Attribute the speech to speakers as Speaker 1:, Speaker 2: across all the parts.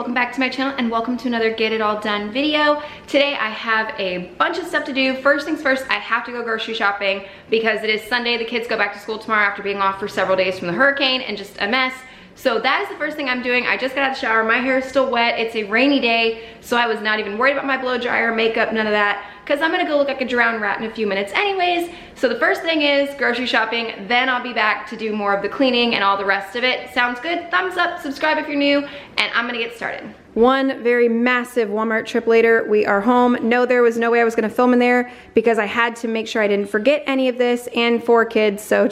Speaker 1: welcome back to my channel and welcome to another Get It All Done video. Today I have a bunch of stuff to do. First things first, I have to go grocery shopping because it is Sunday. The kids go back to school tomorrow after being off for several days from the hurricane and just a mess. So that is the first thing I'm doing. I just got out of the shower. My hair is still wet. It's a rainy day, so I was not even worried about my blow dryer, makeup, none of that, because I'm gonna go look like a drowned rat in a few minutes anyways. So the first thing is grocery shopping, then I'll be back to do more of the cleaning and all the rest of it. Sounds good? Thumbs up, subscribe if you're new, and I'm gonna get started. One very massive Walmart trip later, we are home. No, there was no way I was gonna film in there because I had to make sure I didn't forget any of this, and 4 kids, so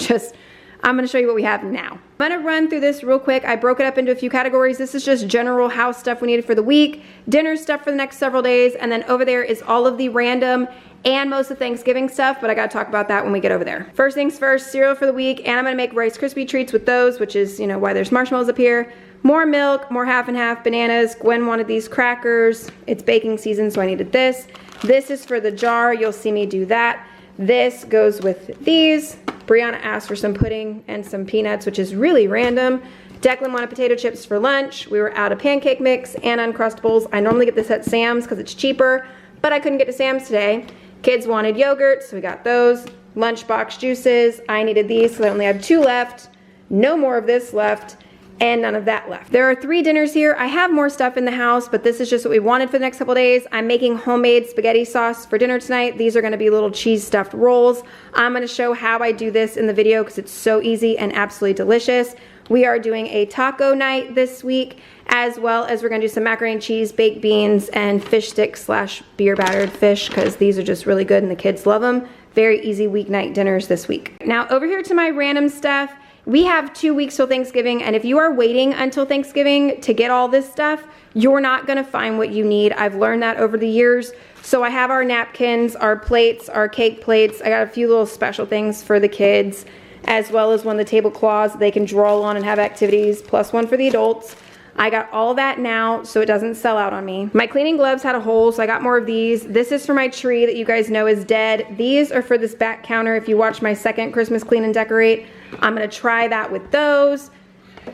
Speaker 1: I'm gonna show you what we have now. I'm gonna run through this real quick. I broke it up into a few categories. This is just general house stuff we needed for the week, dinner stuff for the next several days, and then over there is all of the random and most of Thanksgiving stuff, but I gotta talk about that when we get over there. First things first, cereal for the week, and I'm gonna make Rice Krispie treats with those, which is, you know, why there's marshmallows up here. More milk, more half and half bananas. Gwen wanted these crackers. It's baking season, so I needed this. This is for the jar. You'll see me do that. This goes with these. Brianna asked for some pudding and some peanuts, which is really random. Declan wanted potato chips for lunch. We were out of pancake mix and Uncrustables. I normally get this at Sam's because it's cheaper, but I couldn't get to Sam's today. Kids wanted yogurt, so we got those. Lunchbox juices. I needed these, so I only have 2 left. No more of this left, and none of that left. There are 3 dinners here. I have more stuff in the house, but this is just what we wanted for the next couple days. I'm making homemade spaghetti sauce for dinner tonight. These are gonna be little cheese stuffed rolls. I'm gonna show how I do this in the video because it's so easy and absolutely delicious. We are doing a taco night this week, as well as we're gonna do some macaroni and cheese, baked beans, and fish sticks / beer battered fish, because these are just really good and the kids love them. Very easy weeknight dinners this week. Now over here to my random stuff. We have 2 weeks till Thanksgiving, and if you are waiting until Thanksgiving to get all this stuff, you're not gonna find what you need. I've learned that over the years. So I have our napkins, our plates, our cake plates. I got a few little special things for the kids, as well as one of the tablecloths they can draw on and have activities, plus one for the adults. I got all that now so it doesn't sell out on me. My cleaning gloves had a hole, so I got more of these. This is for my tree that you guys know is dead. These are for this back counter. If you watch my second Christmas clean and decorate, I'm gonna try that with those.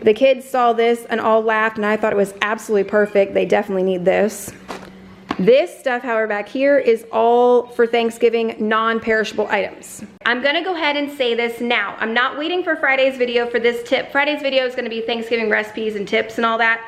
Speaker 1: The kids saw this and all laughed, and I thought it was absolutely perfect. They definitely need this. This stuff, however, back here is all for Thanksgiving non-perishable items. I'm gonna go ahead and say this now. I'm not waiting for Friday's video for this tip. Friday's video is gonna be Thanksgiving recipes and tips and all that.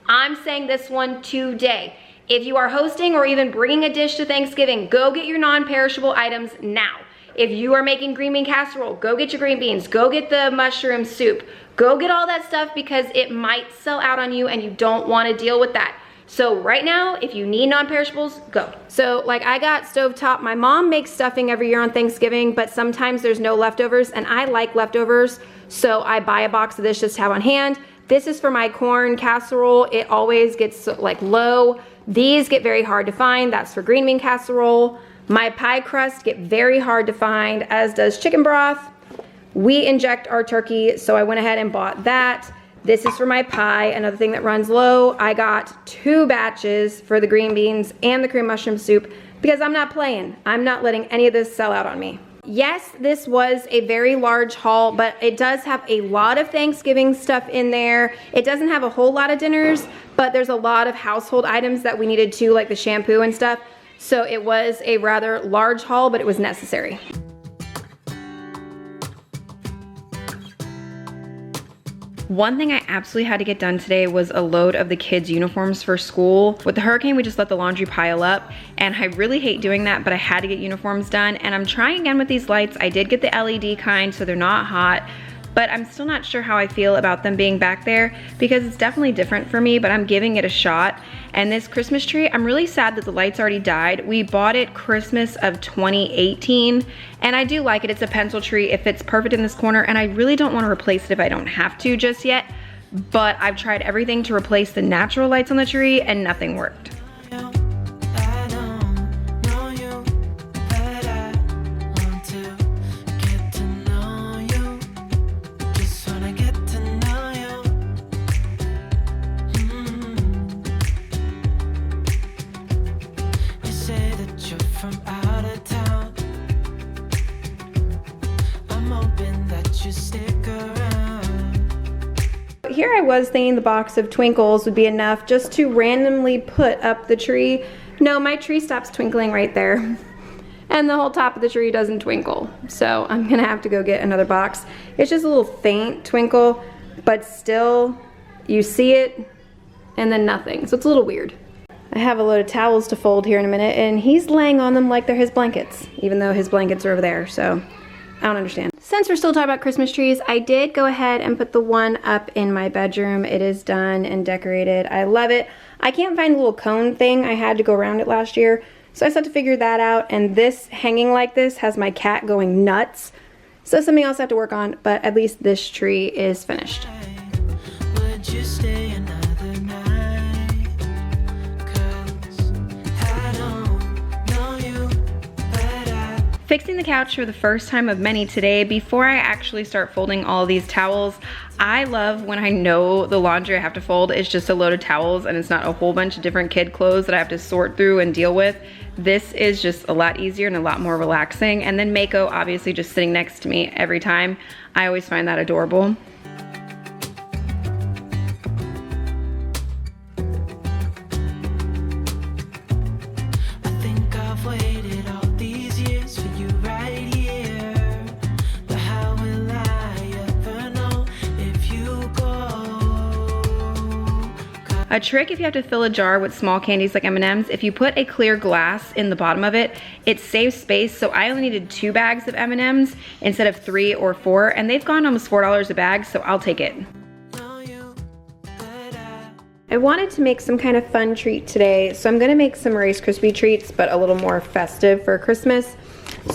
Speaker 1: I'm saying this one today. If you are hosting or even bringing a dish to Thanksgiving, go get your non-perishable items now. If you are making green bean casserole, go get your green beans, go get the mushroom soup, go get all that stuff because it might sell out on you and you don't wanna deal with that. So right now, if you need non-perishables, go. So like I got stovetop. My mom makes stuffing every year on Thanksgiving, but sometimes there's no leftovers and I like leftovers. So I buy a box of this just to have on hand. This is for my corn casserole. It always gets like low. These get very hard to find. That's for green bean casserole. My pie crust get very hard to find, as does chicken broth. We inject our turkey, so I went ahead and bought that. This is for my pie, another thing that runs low. I got 2 batches for the green beans and the cream mushroom soup because I'm not playing. I'm not letting any of this sell out on me. Yes, this was a very large haul, but it does have a lot of Thanksgiving stuff in there. It doesn't have a whole lot of dinners, but there's a lot of household items that we needed too, like the shampoo and stuff. So it was a rather large haul, but it was necessary. One thing I absolutely had to get done today was a load of the kids' uniforms for school. With the hurricane, we just let the laundry pile up, and I really hate doing that, but I had to get uniforms done, and I'm trying again with these lights. I did get the LED kind, so they're not hot, but I'm still not sure how I feel about them being back there because it's definitely different for me, but I'm giving it a shot. And this Christmas tree, I'm really sad that the lights already died. We bought it Christmas of 2018, and I do like it. It's a pencil tree. It fits perfect in this corner, and I really don't want to replace it if I don't have to just yet, but I've tried everything to replace the natural lights on the tree, and nothing worked. here I was thinking the box of twinkles would be enough just to randomly put up the tree. No, my tree stops twinkling right there. And the whole top of the tree doesn't twinkle. So I'm gonna have to go get another box. It's just a little faint twinkle, but still you see it and then nothing. So it's a little weird. I have a load of towels to fold here in a minute, and he's laying on them like they're his blankets, even though his blankets are over there, so I don't understand. Since we're still talking about Christmas trees, I did go ahead and put the one up in my bedroom. It is done and decorated. I love it. I can't find the little cone thing. I had to go around it last year, so I just had to figure that out, and this hanging like this has my cat going nuts. So something else I have to work on, but at least this tree is finished.
Speaker 2: Would you stay another night? 'Cause I don't know you, but I...
Speaker 1: Fixing the couch for the first time of many today. Before I actually start folding all these towels, I love when I know the laundry I have to fold is just a load of towels and it's not a whole bunch of different kid clothes that I have to sort through and deal with. This is just a lot easier and a lot more relaxing. And then Mako obviously just sitting next to me every time. I always find that adorable.
Speaker 2: I think I've waited all these years for you right here. But how will I ever know if you go?
Speaker 1: A trick if you have to fill a jar with small candies like M&Ms, if you put a clear glass in the bottom of it, it saves space. So I only needed 2 bags of M&Ms instead of 3 or 4, and they've gone almost $4 a bag, so I'll take it. I wanted to make some kind of fun treat today, so I'm gonna make some Rice Krispie treats, but a little more festive for Christmas.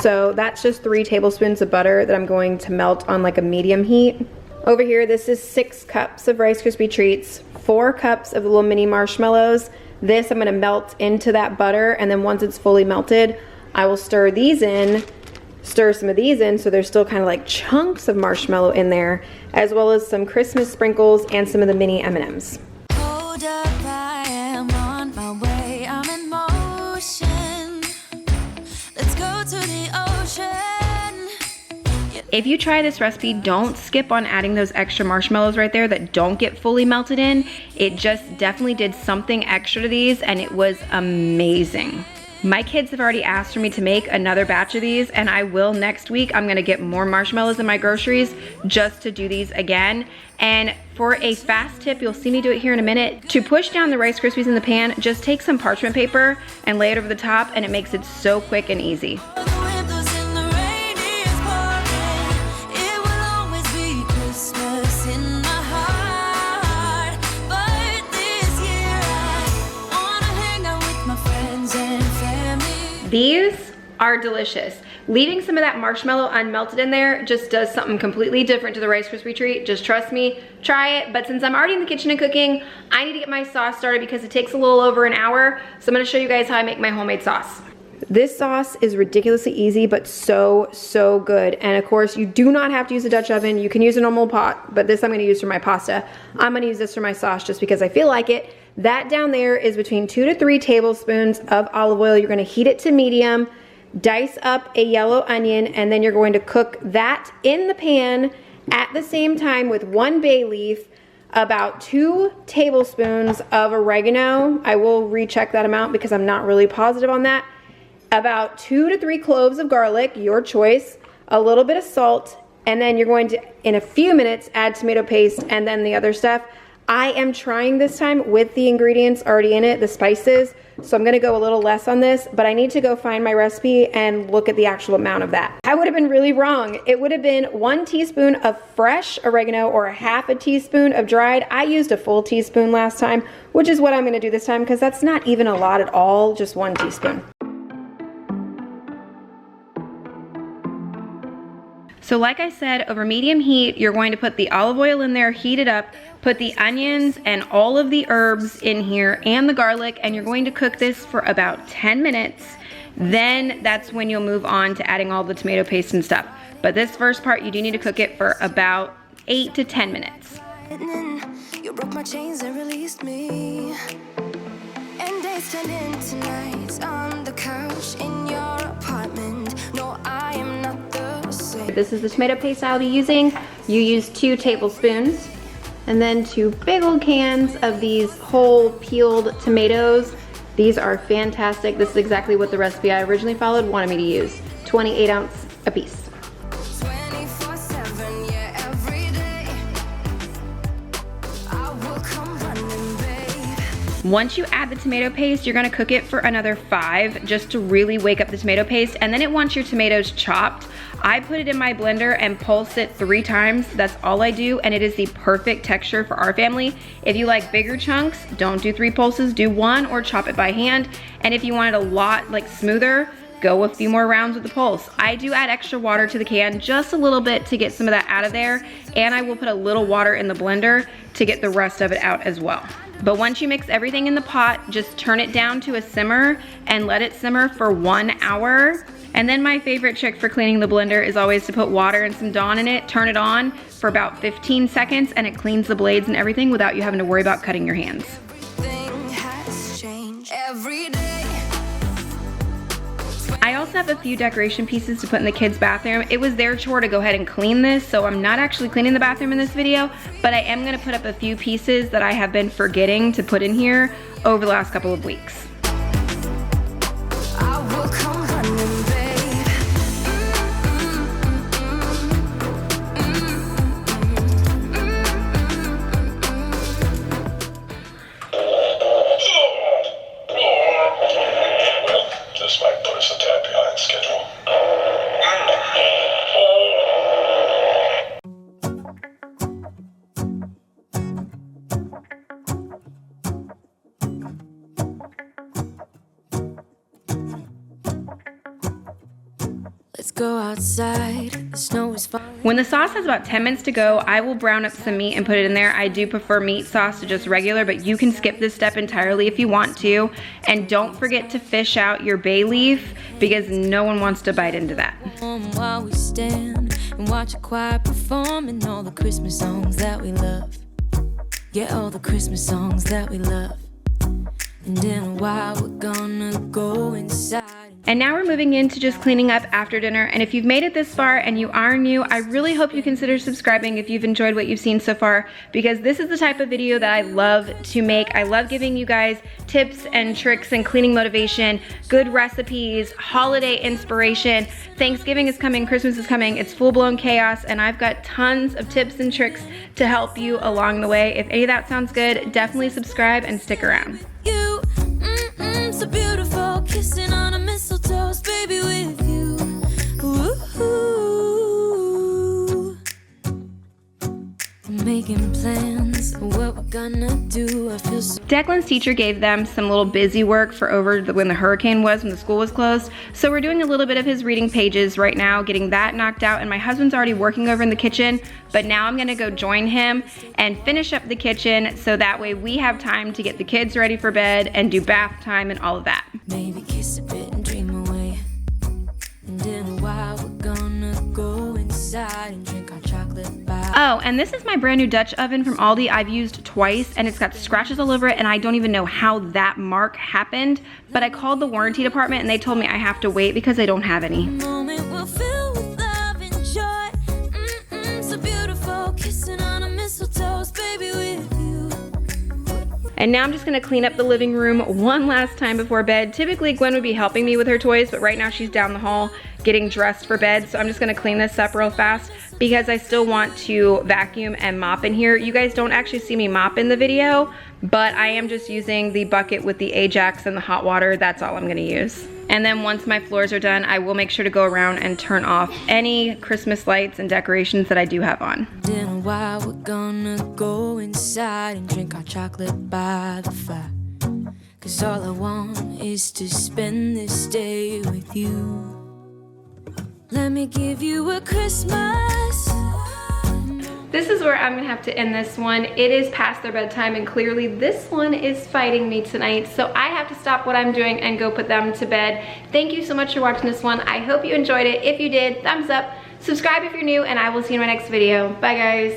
Speaker 1: So that's just 3 tablespoons of butter that I'm going to melt on like a medium heat. Over here, this is 6 cups of Rice Krispie treats, 4 cups of the little mini marshmallows. This I'm gonna melt into that butter, and then once it's fully melted, I will stir these in, stir some of these in so there's still kind of like chunks of marshmallow in there, as well as some Christmas sprinkles and some of the mini M&Ms.
Speaker 2: Hold up, I am on my way. I'm in motion. Let's go to the ocean.
Speaker 1: If you try this recipe, don't skip on adding those extra marshmallows right there that don't get fully melted in. It just definitely did something extra to these, and it was amazing. My kids have already asked for me to make another batch of these, and I will next week. I'm gonna get more marshmallows in my groceries just to do these again. And for a fast tip, you'll see me do it here in a minute. To push down the Rice Krispies in the pan, just take some parchment paper and lay it over the top, and it makes it so quick and easy. These are delicious. Leaving some of that marshmallow unmelted in there just does something completely different to the Rice Krispie treat. Just trust me, try it. But since I'm already in the kitchen and cooking, I need to get my sauce started because it takes a little over an hour. So I'm gonna show you guys how I make my homemade sauce. This sauce is ridiculously easy, but so good. And of course, you do not have to use a Dutch oven. You can use a normal pot, but this I'm gonna use for my pasta. I'm gonna use this for my sauce just because I feel like it. That down there is between 2 to 3 tablespoons of olive oil. You're gonna heat it to medium, dice up a yellow onion, and then you're going to cook that in the pan at the same time with 1 bay leaf, about 2 tablespoons of oregano. I will recheck that amount because I'm not really positive on that. About 2 to 3 cloves of garlic, your choice, a little bit of salt, and then you're going to, in a few minutes, add tomato paste and then the other stuff. I am trying this time with the ingredients already in it, the spices, so I'm gonna go a little less on this, but I need to go find my recipe and look at the actual amount of that. I would have been really wrong. It would have been 1 teaspoon of fresh oregano or 1/2 teaspoon of dried. I used a full teaspoon last time, which is what I'm gonna do this time because that's not even a lot at all, just 1 teaspoon. So like I said, over medium heat, you're going to put the olive oil in there, heat it up, put the onions and all of the herbs in here and the garlic, and you're going to cook this for about 10 minutes. Then that's when you'll move on to adding all the tomato paste and stuff. But this first part, you do need to cook it for about 8 to 10 minutes.
Speaker 2: You broke my chains and released me. And days turned into nights on the couch in your apartment. No, I am not the same.
Speaker 1: This is the tomato paste I'll be using. You use 2 tablespoons. And then 2 big old cans of these whole peeled tomatoes. These are fantastic. This is exactly what the recipe I originally followed wanted me to use. 28 ounce a piece. Once you add the tomato paste, you're gonna cook it for another 5 just to really wake up the tomato paste, and then it wants your tomatoes chopped. I put it in my blender and pulse it 3 times. That's all I do, and it is the perfect texture for our family. If you like bigger chunks, don't do 3 pulses, do 1 or chop it by hand. And if you want it a lot like smoother, go a few more rounds with the pulse. I do add extra water to the can, just a little bit to get some of that out of there, and I will put a little water in the blender to get the rest of it out as well. But once you mix everything in the pot, just turn it down to a simmer and let it simmer for 1 hour. And then my favorite trick for cleaning the blender is always to put water and some Dawn in it, turn it on for about 15 seconds, and it cleans the blades and everything without you having to worry about cutting your hands.
Speaker 2: Everything has changed every day.
Speaker 1: I also have a few decoration pieces to put in the kids' bathroom. It was their chore to go ahead and clean this, so I'm not actually cleaning the bathroom in this video, but I am gonna put up a few pieces that I have been forgetting to put in here over the last couple of weeks.
Speaker 2: I will come running, babe.
Speaker 3: This might put us a tad behind schedule.
Speaker 2: Let's go outside. The snow is falling.
Speaker 1: When the sauce has about 10 minutes to go, I will brown up some meat and put it in there. I do prefer meat sauce to just regular, but you can skip this step entirely if you want to. And don't forget to fish out your bay leaf because no one wants to bite into that.
Speaker 2: While we stand and watch a choir performing all the Christmas songs that we love. Yeah, all the Christmas songs that we love. And in a while we're gonna go inside.
Speaker 1: And now we're moving into just cleaning up after dinner. And if you've made it this far and you are new, I really hope you consider subscribing if you've enjoyed what you've seen so far, because this is the type of video that I love to make. I love giving you guys tips and tricks and cleaning motivation, good recipes, holiday inspiration. Thanksgiving is coming, Christmas is coming, it's full-blown chaos, and I've got tons of tips and tricks to help you along the way. If any of that sounds good, definitely subscribe and stick around.
Speaker 2: You, so beautiful, kissing on a mistletoe, baby, with you. Ooh, I'm making plans for what we're gonna do. I feel so.
Speaker 1: Declan's teacher gave them some little busy work for when the hurricane was, when the school was closed. So we're doing a little bit of his reading pages right now, getting that knocked out, and my husband's already working over in the kitchen, but now I'm gonna go join him and finish up the kitchen so that way we have time to get the kids ready for bed and do bath time and all of that.
Speaker 2: Maybe kiss a bit and dream away. And in a while we're gonna go inside and drink our chocolate bar.
Speaker 1: Oh, and this is my brand new Dutch oven from Aldi. I've used twice and it's got scratches all over it, and I don't even know how that mark happened, but I called the warranty department and they told me I have to wait because they don't have any.
Speaker 2: Moment will fill with love and joy. So beautiful, kissing on a mistletoe, baby, with you.
Speaker 1: And now I'm just gonna clean up the living room one last time before bed. Typically Gwen would be helping me with her toys, but right now she's down the hall getting dressed for bed. So I'm just gonna clean this up real fast because I still want to vacuum and mop in here. You guys don't actually see me mop in the video, but I am just using the bucket with the Ajax and the hot water. That's all I'm gonna use. And then once my floors are done, I will make sure to go around and turn off any Christmas lights and decorations that I do have on.
Speaker 2: In a while we're gonna go inside and drink our chocolate by the fire. 'Cause all I want is to spend this day with you. Let me give you a Christmas.
Speaker 1: This is where I'm gonna have to end this one. It is past their bedtime and clearly this one is fighting me tonight. So I have to stop what I'm doing and go put them to bed. Thank you so much for watching this one. I hope you enjoyed it. If you did, thumbs up, subscribe if you're new, and I will see you in my next video. Bye guys.